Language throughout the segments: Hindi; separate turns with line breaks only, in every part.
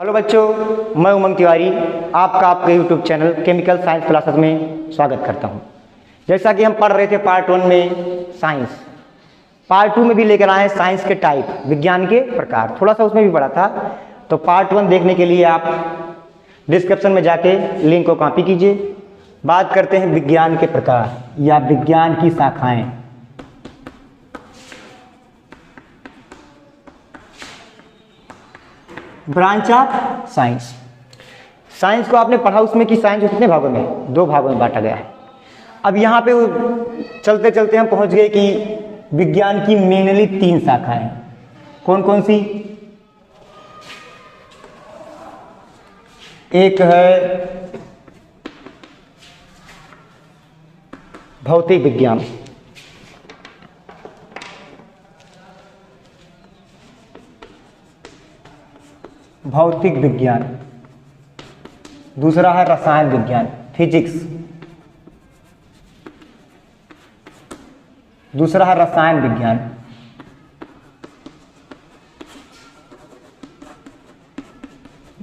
हेलो बच्चों, मैं उमंग तिवारी आपका आपके YouTube channel chemical science classes में स्वागत करता हूं। जैसा कि हम पढ़ रहे थे पार्ट 1 में साइंस, पार्ट 2 में भी लेकर आए साइंस के टाइप, विज्ञान के प्रकार, थोड़ा सा उसमें भी पढ़ा था। तो पार्ट 1 देखने के लिए आप डिस्क्रिप्शन में जाके लिंक को कॉपी कीजिए। बात करते हैं विज्ञान के प्रकार या विज्ञान की शाखाएं। Branch of science. साइंस को आपने पढ़ा उसमें कि साइंस को कितने भागों में, 2 भागों में बांटा गया है। अब यहाँ पे चलते चलते हम पहुँच गए कि विज्ञान की मेनली 3 शाखाएं। कौन कौन सी? एक है भौतिक विज्ञान, भौतिक विज्ञान। दूसरा है रसायन विज्ञान, फिजिक्स। दूसरा है रसायन विज्ञान।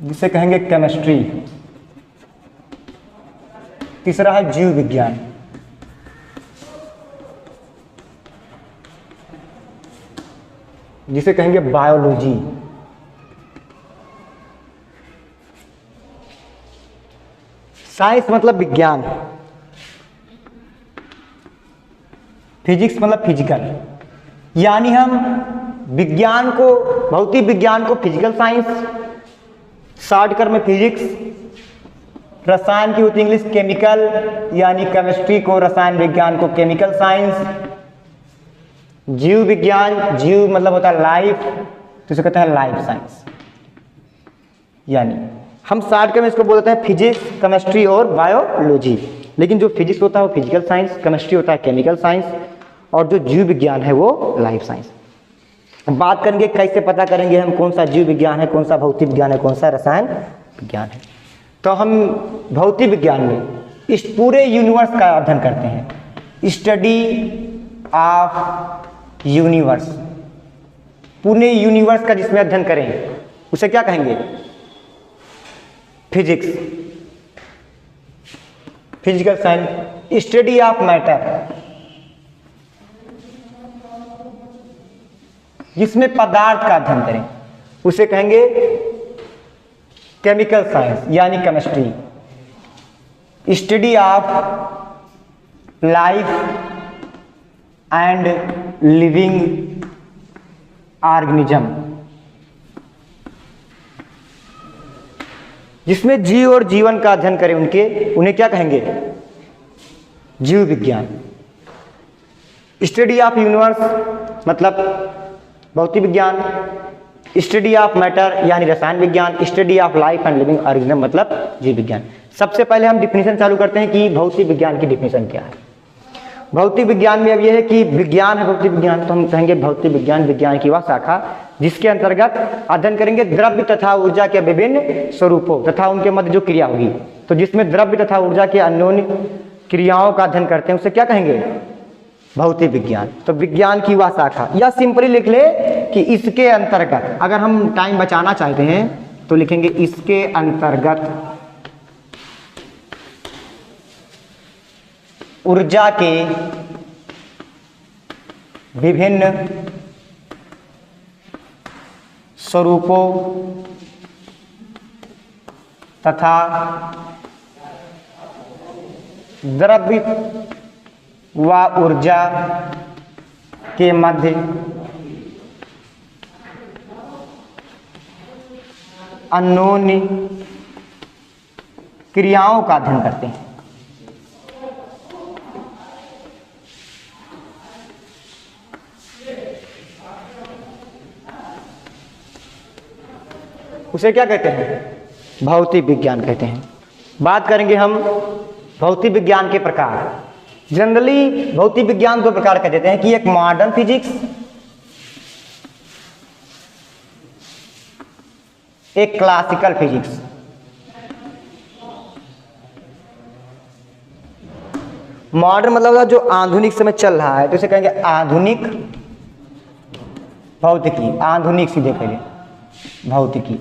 जिसे कहेंगे केमिस्ट्री। तीसरा है जीव विज्ञान। जिसे कहेंगे बायोलॉजी। साइंस मतलब विज्ञान, फिजिक्स मतलब फिजिकल, यानी हम विज्ञान को, भौतिक विज्ञान को फिजिकल साइंस, शॉर्टकट में फिजिक्स, रसायन की होती इंग्लिश केमिकल, यानी केमिस्ट्री को, रसायन विज्ञान को केमिकल साइंस, जीव विज्ञान, जीव मतलब होता है लाइफ, तो इसे कहते हैं लाइफ साइंस। यानी हम शॉर्टकट में इसको बोलते हैं फिजिक्स, केमिस्ट्री और बायोलॉजी। लेकिन जो फिजिक्स होता है वो फिजिकल साइंस, केमिस्ट्री होता है केमिकल साइंस, और जो जीव विज्ञान है वो लाइफ साइंस। बात करेंगे कैसे पता करेंगे हम कौन सा जीव विज्ञान है, कौन सा भौतिक विज्ञान है, कौन सा रसायन विज्ञान है। तो हम भौतिक विज्ञान में इस पूरे यूनिवर्स का अध्ययन करते हैं, स्टडी ऑफ यूनिवर्स। पूरे यूनिवर्स का जिसमें अध्ययन करें उसे क्या कहेंगे? Physics, physical science. Study of matter, जिसमें पदार्थ का अध्ययन करें उसे कहेंगे केमिकल साइंस यानी chemistry. Study of life and living organism, जिसमें जीव और जीवन का अध्ययन करें उन्हें क्या कहेंगे? जीव विज्ञान। स्टडी ऑफ यूनिवर्स मतलब भौतिक विज्ञान। स्टडी ऑफ मैटर यानी रसायन विज्ञान। Study of life and living organism मतलब जीव विज्ञान। सबसे पहले हम डिफिनीशन चालू करते हैं कि भौतिक विज्ञान की डिफिनीशन क्या है। भौतिक विज्ञान में अब यह है कि विज्ञान है भौतिक विज्ञान, तो हम कहेंगे भौतिक विज्ञान विज्ञान की वह शाखा जिसके अंतर्गत अध्ययन करेंगे द्रव्य तथा ऊर्जा के विभिन्न स्वरूपों तथा उनके मध्य जो क्रिया होगी। तो जिसमें द्रव्य तथा ऊर्जा के अन्योन्य क्रियाओं का अध्ययन करते हैं उसे क्या कहेंगे? भौतिक विज्ञान। तो विज्ञान की वह शाखा, या सिंपली लिख ले कि इसके अंतर्गत, अगर हम टाइम बचाना चाहते हैं तो लिखेंगे इसके अंतर्गत ऊर्जा के विभिन्न स्वरूपों तथा द्रव्य व ऊर्जा के मध्य अन्योन्य क्रियाओं का अध्ययन करते हैं। उसे क्या कहते हैं? भौतिक विज्ञान कहते हैं। बात करेंगे हम भौतिक विज्ञान के प्रकार। जनरली भौतिक विज्ञान 2 प्रकार का देते हैं कि एक मॉडर्न फिजिक्स, एक क्लासिकल फिजिक्स। मॉडर्न मतलब जो आधुनिक समय चल रहा है तो इसे कहेंगे आधुनिक भौतिकी, आधुनिक सीधे कहेंगे भौतिकी।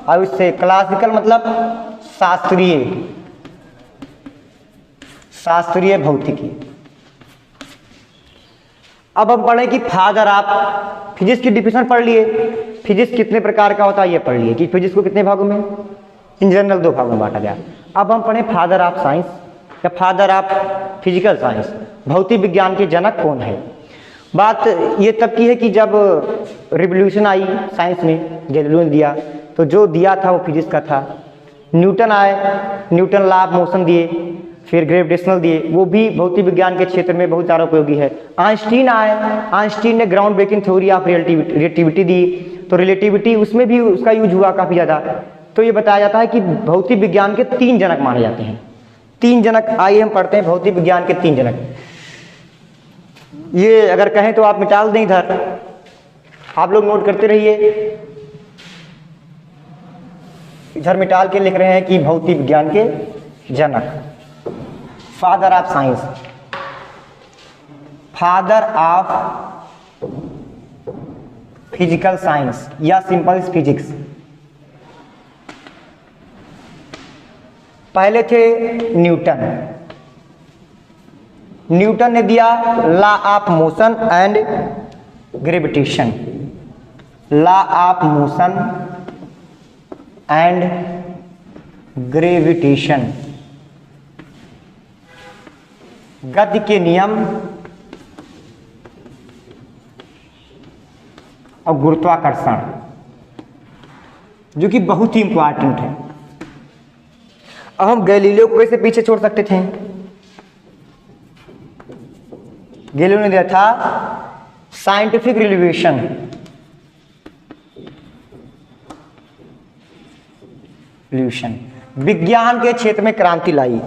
और इससे क्लासिकल मतलब शास्त्रीय, शास्त्रीय भौतिकी। अब हम पढ़ें कि फादर ऑफ फिजिक्स की डिफिनेशन पढ़ लिए, फिजिक्स कितने प्रकार का होता है ये पढ़ लिए कि फिजिक्स को कितने भागों में, इन जनरल 2 भागों में बांटा गया। अब हम पढ़ें फादर ऑफ साइंस या फादर ऑफ फिजिकल साइंस, भौतिक विज्ञान के जनक कौन है। बात ये तब की है कि जब रिवोल्यूशन आई साइंस में, गैलीलियो ने दिया, तो जो दिया था वो फिजिक्स का था। न्यूटन आए, न्यूटन लॉ ऑफ मोशन दिए, फिर ग्रेविटेशनल दिए, वो भी भौतिक विज्ञान के क्षेत्र में बहुत ज़्यादा उपयोगी है। आइंस्टीन आए, आइंस्टीन ने ground breaking theory of relativity दी, तो रिलेटिविटी उसमें भी उसका यूज हुआ काफ़ी ज़्यादा। तो ये बताया जाता है कि भौतिक विज्ञान के 3 जनक माने जाते हैं। 3 जनक, आइए हम पढ़ते हैं भौतिक विज्ञान के 3 जनक। ये अगर कहें तो आप मिटा दें, इधर आप लोग नोट करते रहिए, इधर मिटाल के लिख रहे हैं कि भौतिक विज्ञान के जनक, father of science, father of physical science या सिंपल फिजिक्स। पहले थे न्यूटन। न्यूटन ने दिया law of motion and gravitation, law of motion and gravitation, गति के नियम और गुरुत्वाकर्षण, जो कि बहुत ही इंपॉर्टेंट है। अब हम गैलीलियो को कैसे पीछे छोड़ सकते थे। गैलीलियो ने दिया था साइंटिफिक रिवोल्यूशन, विज्ञान के क्षेत्र में क्रांति लाई,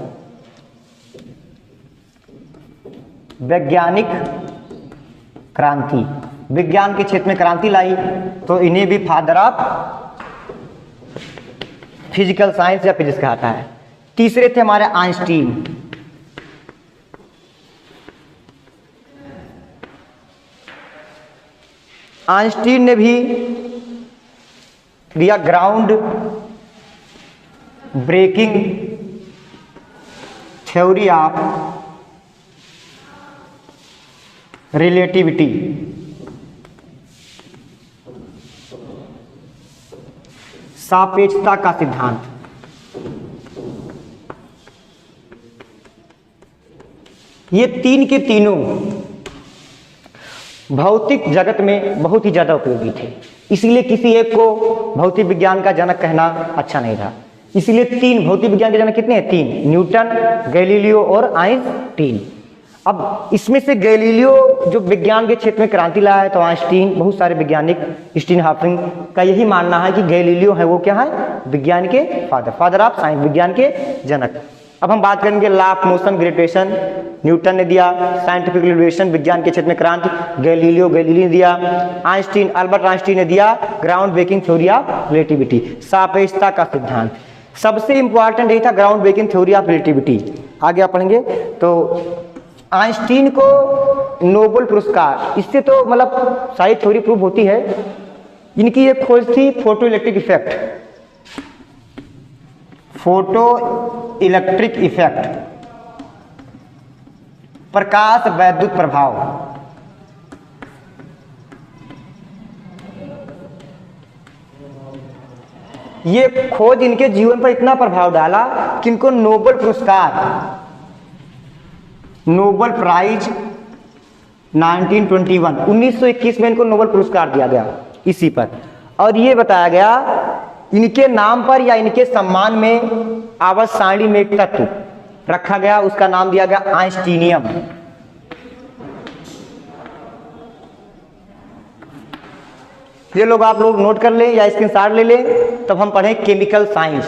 वैज्ञानिक क्रांति, विज्ञान के क्षेत्र में क्रांति लाई, तो इन्हें भी फादर ऑफ फिजिकल साइंस या फिजिक्स कहता है। तीसरे थे हमारे आइंस्टीन। आइंस्टीन ने भी दिया ground breaking theory of relativity, सापेक्षता का सिद्धांत। ये 3 के तीनों भौतिक जगत में बहुत ही ज्यादा उपयोगी थे, इसलिए किसी एक को भौतिक विज्ञान का जनक कहना अच्छा नहीं था। इसलिए 3 भौतिक विज्ञान के जनक कितने हैं? 3, न्यूटन, गैलीलियो और आइंस्टीन। अब इसमें से गैलीलियो जो विज्ञान के क्षेत्र में क्रांति लाया है, तो आइंस्टीन, बहुत सारे वैज्ञानिक, स्टीफन हॉकिंग का यही मानना है कि गैलीलियो है वो क्या है? विज्ञान के फादर ऑफ साइंस, विज्ञान के जनक। अब हम बात करेंगे law of motion gravitation. Newton ने दिया साइंटिफिक रिवोल्यूशन, विज्ञान के क्षेत्र में क्रांति। गैलीलियो ने दिया, आइंस्टीन, अल्बर्ट आइंस्टीन ने दिया ground breaking theory of relativity, सापेक्षता का सिद्धांत। सबसे इंपॉर्टेंट यही था ground breaking theory of relativity. आगे आप पढ़ेंगे तो आइंस्टीन को नोबेल पुरस्कार, इससे तो मतलब सारी थ्योरी प्रूव होती है। इनकी एक खोज थी photo electric effect, photo electric effect, प्रकाश वैद्युत प्रभाव। ये खोज इनके जीवन पर इतना प्रभाव डाला कि इनको नोबेल पुरस्कार, नोबेल प्राइज 1921 में इनको नोबेल पुरस्कार दिया गया इसी पर। और ये बताया गया इनके नाम पर या इनके सम्मान में आवर्त सारणी में एक तत्व रखा गया, उसका नाम दिया गया आइंस्टीनियम। ये लोग आप लोग नोट कर लें या स्क्रीनशॉट ले लें, तब हम पढ़ें केमिकल साइंस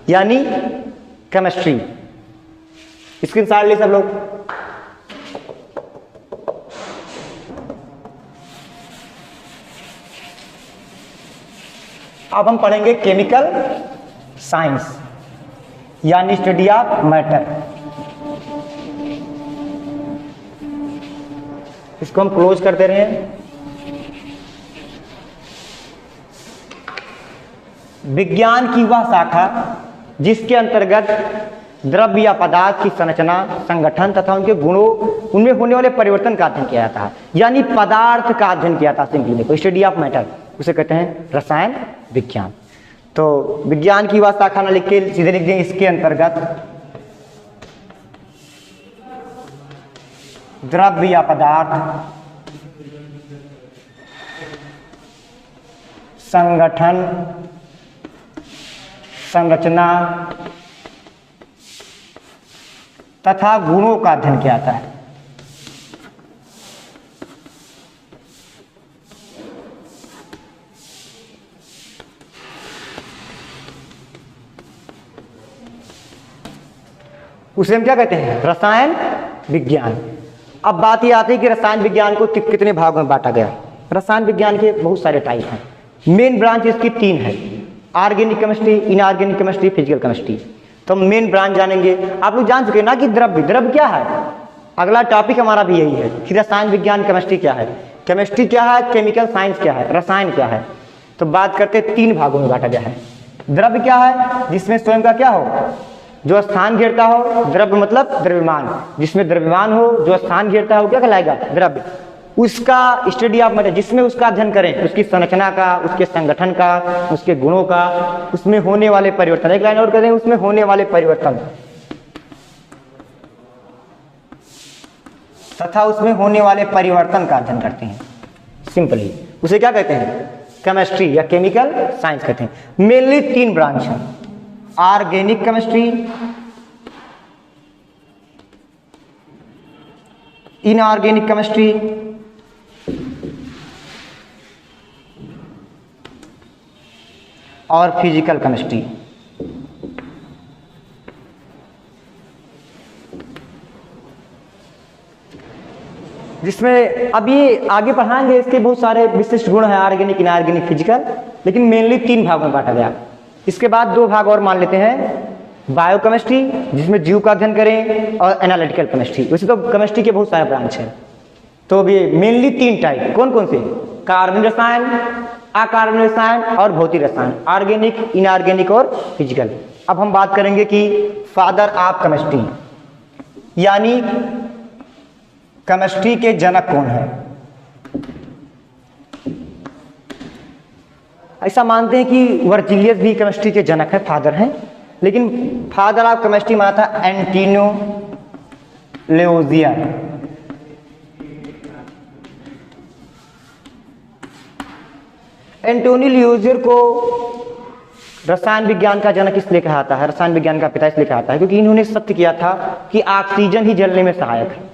यानी केमिस्ट्री। स्क्रीनशॉट ले सब लोग। अब हम पढ़ेंगे केमिकल साइंस यानी स्टडी ऑफ मैटर। इसको हम क्लोज कर दे रहे हैं। विज्ञान की वह शाखा जिसके अंतर्गत द्रव्य या पदार्थ की संरचना, संगठन तथा उनके गुणों, उनमें होने वाले परिवर्तन का अध्ययन किया जाता है, यानी पदार्थ का अध्ययन किया जाता है। सिंपली देखो, स्टडी ऑफ मैटर, उसे कहते हैं रसायन विज्ञान। तो विज्ञान की वह शाखा ना लिख के सीधे लिख देंगे इसके अंतर्गत द्रव्य या पदार्थ, संगठन, संरचना तथा गुणों का अध्ययन किया जाता है। उसे हम क्या कहते हैं? रसायन विज्ञान। अब बात ये आती है कि रसायन विज्ञान को कितने भागों में बांटा गया। रसायन विज्ञान के बहुत सारे टाइप हैं। मेन ब्रांच इसकी 3 है, organic chemistry, inorganic chemistry, physical chemistry. तो मेन ब्रांच जानेंगे। आप लोग जान चुके ना कि द्रव्य क्या है। अगला टॉपिक हमारा भी यही है कि रसायन विज्ञान केमिस्ट्री क्या है, केमिस्ट्री क्या है, केमिकल साइंस क्या है, रसायन क्या है। तो बात करते 3 भागों में बांटा गया है। द्रव्य क्या है? जिसमें स्वयं का क्या हो, जो स्थान घेरता हो। द्रव्य मतलब द्रव्यमान, जिसमें द्रव्यमान हो, जो स्थान घेरता हो, क्या कहलाएगा? द्रव्य। उसका स्टडी ऑफ मैटर, जिसमें उसका अध्ययन करें, उसकी संरचना का, उसके संगठन का, उसके गुणों का, उसमें होने वाले परिवर्तन। एक लाइन और करें, उसमें होने वाले परिवर्तन तथा उसमें होने वाले परिवर्तन का अध्ययन करते हैं। सिंपली उसे क्या कहते हैं? केमिस्ट्री या केमिकल साइंस कहते हैं। मेनली 3 ब्रांच है, ऑर्गेनिक केमिस्ट्री, इनऑर्गेनिक केमिस्ट्री और फिजिकल केमिस्ट्री। जिसमें अब ये आगे पढ़ाएंगे, इसके बहुत सारे विशिष्ट गुण हैं, ऑर्गेनिक, इनऑर्गेनिक, फिजिकल, लेकिन मेनली 3 भागों में बांटा गया। इसके बाद 2 भाग और मान लेते हैं, बायोकेमिस्ट्री जिसमें जीव का अध्ययन करें, और एनालिटिकल केमिस्ट्री। वैसे तो केमिस्ट्री के बहुत सारे ब्रांच हैं। तो ये मेनली 3 टाइप कौन कौन से? कार्बनिक रसायन, अकार्बनिक रसायन और भौतिक रसायन, ऑर्गेनिक, इनऑर्गेनिक और फिजिकल। अब हम बात करेंगे कि फादर ऑफ केमिस्ट्री, यानी केमिस्ट्री के जनक कौन है। ऐसा मानते हैं कि वर्जिलियस भी केमिस्ट्री के जनक है, फादर हैं, लेकिन फादर ऑफ केमिस्ट्री माना था एंटोनियो लेओजियर। एंटोनियो लेओजियर को रसायन विज्ञान का जनक इसलिए कहा जाता है, रसायन विज्ञान का पिता इसलिए कहा जाता है, क्योंकि इन्होंने सत्य किया था कि ऑक्सीजन ही जलने में सहायक है।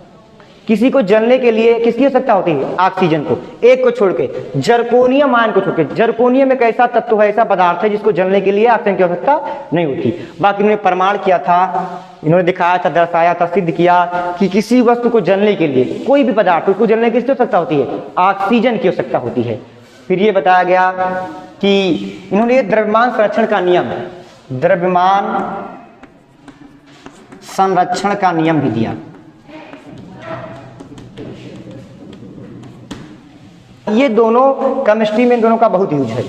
किसी को जलने के लिए किसकी आवश्यकता होती है? ऑक्सीजन को, एक को छोड़ के, जर्कोनियम आयन को छोड़ के। जर्कोनियम एक ऐसा तत्व है, ऐसा पदार्थ है जिसको जलने के लिए ऑक्सीजन की आवश्यकता नहीं होती। बाकी इन्होंने प्रमाण किया था, इन्होंने दिखाया था, दर्शाया था, सिद्ध किया कि किसी वस्तु को जलने के लिए, कोई भी पदार्थ उसको जलने की किसकी आवश्यकता होती है? ऑक्सीजन की आवश्यकता होती है। फिर ये बताया गया कि इन्होंने द्रव्यमान संरक्षण का नियम, द्रव्यमान संरक्षण का नियम भी दिया। ये दोनों केमिस्ट्री में, इन दोनों का बहुत यूज है,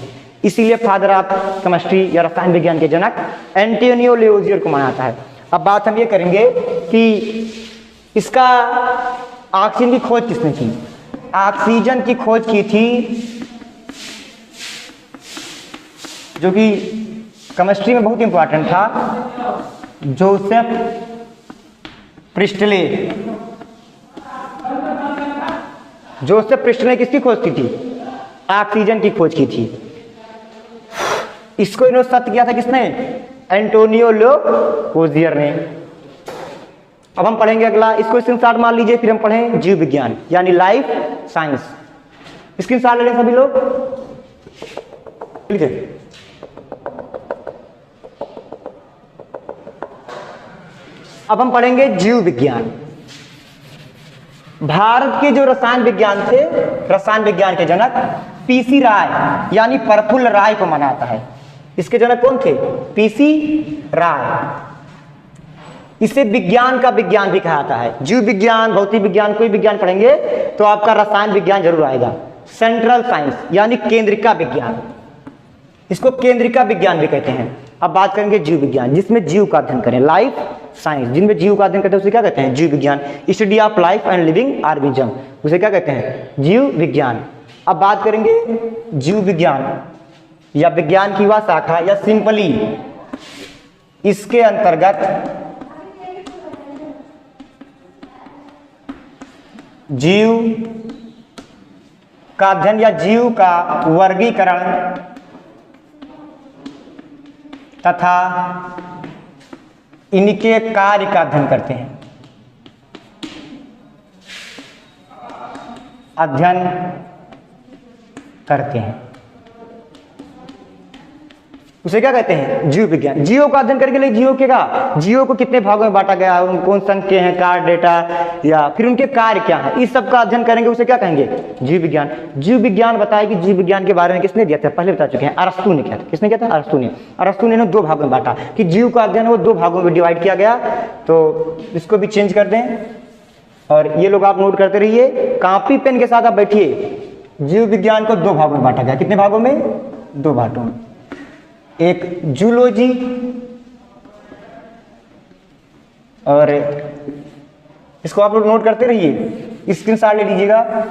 इसीलिए फादर ऑफ केमिस्ट्री या रसायन विज्ञान के जनक एंटोनियो लेओजियर को माना जाता है। अब बात हम ये करेंगे कि इसका ऑक्सीजन की खोज किसने की? ऑक्सीजन की खोज की थी, जो कि केमिस्ट्री में बहुत इंपॉर्टेंट था, जोसेफ प्रिस्टले। जोसेफ प्रिस्टले ने किसकी खोज की थी? ऑक्सीजन की खोज की थी। इसको इन्होंने सत्य किया था किसने? एंटोनियो लेओजियर ने। अब हम पढ़ेंगे अगला, इसको स्क्रीनशॉट मार लीजिए, फिर हम पढ़ें जीव विज्ञान यानी लाइफ साइंस। स्क्रीनशॉट ले लें सभी लोग, लिखिए। अब हम पढ़ेंगे जीव विज्ञान। भारत के जो रसायन विज्ञान थे, रसायन विज्ञान के जनक पीसी राय यानी प्रफुल्ल राय को माना जाता है। इसके जनक कौन थे? पीसी राय। इसे विज्ञान का विज्ञान भी कहा जाता है। जीव विज्ञान, भौतिक विज्ञान, कोई विज्ञान पढ़ेंगे तो आपका रसायन विज्ञान जरूर आएगा। सेंट्रल साइंस यानी केंद्रिका विज्ञान। इसको केंद्रिका विज्ञान भी कहते हैं। अब बात करेंगे जीव विज्ञान, जिसमें जीव का अध्ययन करें, लाइफ साइंस, जिनमें जीव का अध्ययन करते हैं उसे क्या कहते हैं? जीव विज्ञान। Study of life and living organism, उसे क्या कहते हैं? जीव विज्ञान। अब बात करेंगे जीव विज्ञान या विज्ञान की वह शाखा या सिंपली इसके अंतर्गत जीव का अध्ययन या जीव का वर्गीकरण तथा इनके कार्य का अध्ययन करते हैं। अध्ययन करते हैं उसे क्या कहते हैं? जीव विज्ञान। जीवों का अध्ययन करके लिए जीवों के का जीवों को कितने भागों में बांटा गया है, कौन संख्या हैं, कार्य डेटा या फिर उनके कार्य क्या है, इस सब का अध्ययन करेंगे, उसे क्या कहेंगे? जीव विज्ञान। जीव विज्ञान बताया कि जीव विज्ञान के बारे में किसने दिया था? पहले बता चुके हैं, अरस्तु ने किया था। किसने किया था? अरस्तु ने दो भागों में बांटा कि जीव का अध्ययन वो दो भागों में डिवाइड किया गया। तो इसको भी चेंज कर दें और ये लोग आप नोट करते रहिए, कॉपी पेन के साथ आप बैठिए। जीव विज्ञान को दो भागों में बांटा गया। कितने भागों में? दो भागों में। एक जूलॉजी और इसको आप लोग नोट करते रहिए, स्क्रीनशॉट ले लीजिएगा।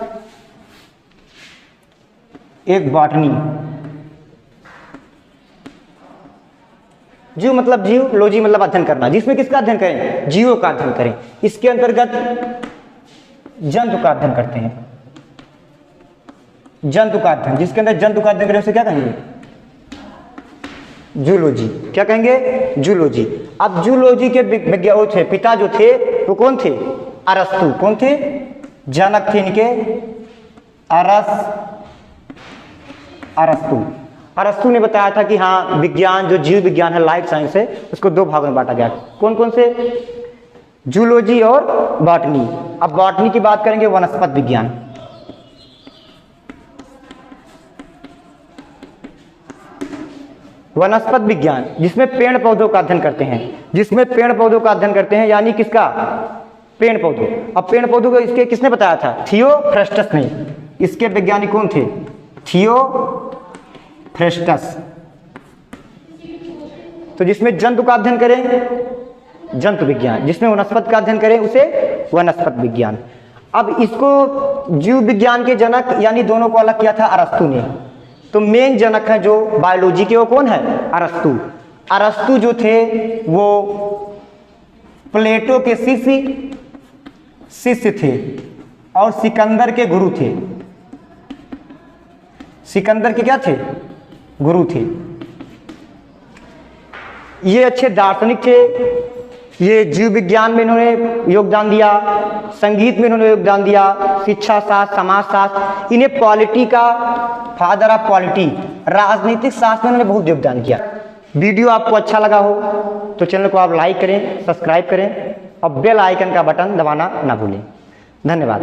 एक बॉटनी, जीव मतलब जीव, लॉजी मतलब अध्ययन करना, जिसमें किसका अध्ययन करें? जीवों का अध्ययन करें। इसके अंतर्गत जंतु का अध्ययन करते हैं। जंतु का अध्ययन, जिसके अंदर जंतु का अध्ययन करें उसे क्या कहेंगे? जूलॉजी। क्या कहेंगे? जूलॉजी। अब जूलॉजी के वैज्ञानिक थे, पिता जो थे वो कौन थे? अरस्तु। कौन थे? जनक थे इनके अरस्तु। अरस्तु ने बताया था कि हाँ, विज्ञान जो जीव विज्ञान है, लाइफ साइंस है, उसको दो भागों में बांटा गया। कौन कौन से? जूलॉजी और बॉटनी। अब बॉटनी की बात करेंगे, वनस्पति विज्ञान। वनस्पति विज्ञान जिसमें पेड़ पौधों का अध्ययन करते हैं, जिसमें पेड़ पौधों का अध्ययन करते हैं, यानी किसका? पेड़ पौधों। अब पेड़ पौधों को इसके किसने बताया था? थियोफ्रेस्टस ने। इसके वैज्ञानिक कौन थे? थियोफ्रेस्टस। तो जिसमें जंतु का अध्ययन करें, जंतु विज्ञान, जिसमें वनस्पति का अध्ययन करें उसे वनस्पति विज्ञान। अब इसको जीव विज्ञान के जनक यानी दोनों को अलग किया था अरस्तु ने। तो मेन जनक है जो बायोलॉजी के, वो कौन है? अरस्तु। अरस्तु जो थे वो प्लेटो के शिष्य थे और सिकंदर के गुरु थे। सिकंदर के क्या थे? गुरु थे। ये अच्छे दार्शनिक थे। ये जीव विज्ञान में इन्होंने योगदान दिया, संगीत में इन्होंने योगदान दिया, शिक्षा शास्त्र, समाज शास्त्र, इन्हें पॉलिटी का फादर ऑफ पॉलिटी, राजनीतिक शास्त्र में इन्होंने बहुत योगदान किया। वीडियो आपको अच्छा लगा हो तो चैनल को आप लाइक करें, सब्सक्राइब करें और बेल आइकन का बटन दबाना ना भूलें। धन्यवाद।